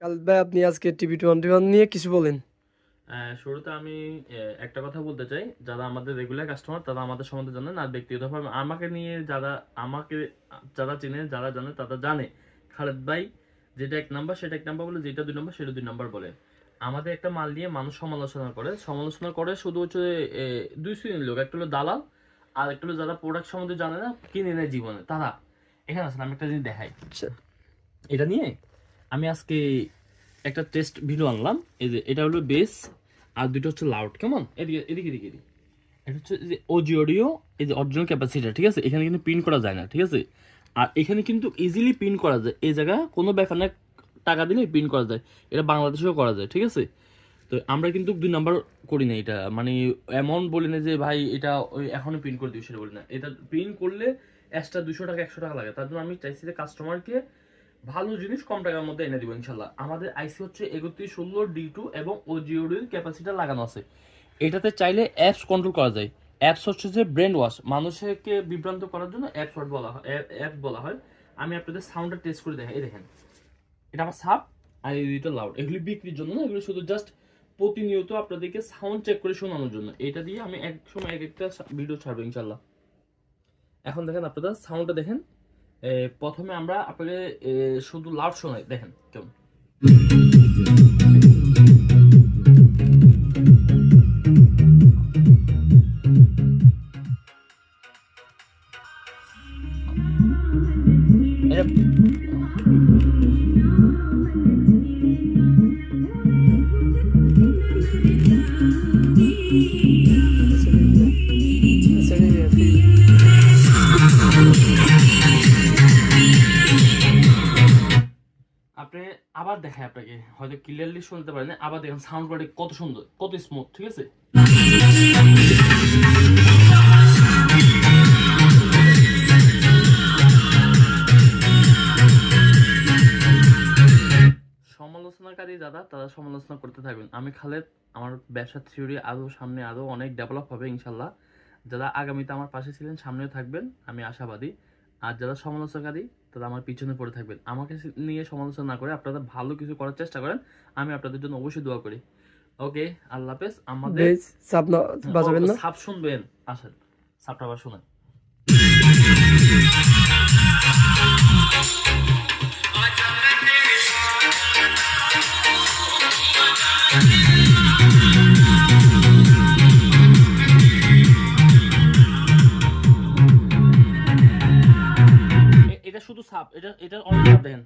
খালিদ ভাই, আপনি আজকে টিভি 21 নিয়ে কিছু বলেন। শুরুতে আমি একটা কথা বলতে চাই, যারা আমাদের রেগুলার কাস্টমার তারা আমাদের সম্বন্ধে জানেন, আর ব্যক্তিগতভাবে আমাকে নিয়ে আমাকে যারা চিনে, যারা জানে তারা জানে খালেদ ভাই যেটা এক নাম্বার সেটা এক নাম্বার বলে, যেটা দুই নাম্বার সেটা দুই নাম্বার বলে। আমাদের একটা মাল নিয়ে মানুষ সমালোচনা করে শুধু হচ্ছে দুই শ্রেণীর লোক, একটা হলো দালাল আর একটা হলো যারা প্রোডাক্ট সম্বন্ধে জানে না, কিনে নেয় জীবনে তারা। এখানে আসলে আমি একটা জিনিস দেখাই, আচ্ছা, এটা নিয়ে আমি আজকে একটা টেস্ট ভিডিও আনলাম। এই যে এটা হলো বেস আর দুটো হচ্ছে লাউড। কেমন, এদিকে এদিকে এদিকে এদিকে। এটা হচ্ছে যে ওজি অডিও, এই যে অরিজিনাল ক্যাপাসিটার, ঠিক আছে। এখানে কিন্তু প্রিন্ট করা যায় না, ঠিক আছে। আর এখানে কিন্তু ইজিলি প্রিন্ট করা যায়, এই জায়গা কোনো ব্যাপার না, টাকা দিলে প্রিন্ট করা যায়। এটা বাংলাদেশেও করা যায়, ঠিক আছে। তো আমরা কিন্তু 2 নাম্বার করি না এটা, মানে এমন বলি না যে ভাই এটা ওই এখনই প্রিন্ট করে দিই, সেটা বলি না। এটা প্রিন্ট করলে এক্সট্রা 200 টাকা 100 টাকা লাগে, তার জন্য আমি চাইছি যে কাস্টমারকে ভালো জিনিস কম টাকার মধ্যে এনে দিব ইনশাল্লাহ। আমাদের আইসি হচ্ছে 3116 D2 এবং ওজিওডির ক্যাপাসিটার লাগানো আছে। এটাতে চাইলে অ্যাপস কন্ট্রোল করা যায়। অ্যাপস হচ্ছে যে ব্রেন ওয়াশ, মানুষকে বিভ্রান্ত করার জন্য অ্যাপস বলা হয়, অ্যাপ বলা হয়। আমি আপনাদের সাউন্ডটা টেস্ট করে দেখাই, এই দেখেন এটা আমার সাপ আর এই দুটো লাউড। এগুলি বিক্রির জন্য না, এগুলো শুধু জাস্ট প্রতিনিয়ত আপনাদেরকে সাউন্ড চেক করে শোনানোর জন্য। এটা দিয়ে আমি এক সময় এক একটা ভিডিও ছাড়বো ইনশাল্লাহ। এখন দেখেন আপনারা সাউন্ডটা দেখেন। প্রথমে আমরা আপনাকে শুধু লাউড শোনাই, দেখেন কেমন। আপনি আবার দেখায় আপনাকে, হয়তো ক্লিয়ারলি শুনতে পারেন না, আবার দেখেন সাউন্ড কোয়ালিটি কত সুন্দর, কত স্মুথ, ঠিক আছে। সমালোচনাকারী যারা তারা সমালোচনা করতে থাকবেন। আমি খালেদ, আমার ব্যবসার থিওরি আরও সামনে আরও অনেক ডেভেলপ হবে ইনশাল্লাহ। যারা আগামীতে আমার পাশে ছিলেন সামনেও থাকবেন, আমি আশাবাদী। আর যারা সমালোচনাকারী তারা আমার পিছনে পড়ে থাকবেন। আমাকে নিয়ে সমালোচনা না করে আপনারা ভালো কিছু করার চেষ্টা করেন, আমি আপনাদের জন্য অবশ্যই দোয়া করি। ওকে, আল্লাহ হাফেজ। আমাদের সাপ না বাজাবেন না, সাপ শুনবেন, আসেন সাপটা আবার শোনেন। এটা শুধু সাপ, এটা অনেক সাপ দেখেন।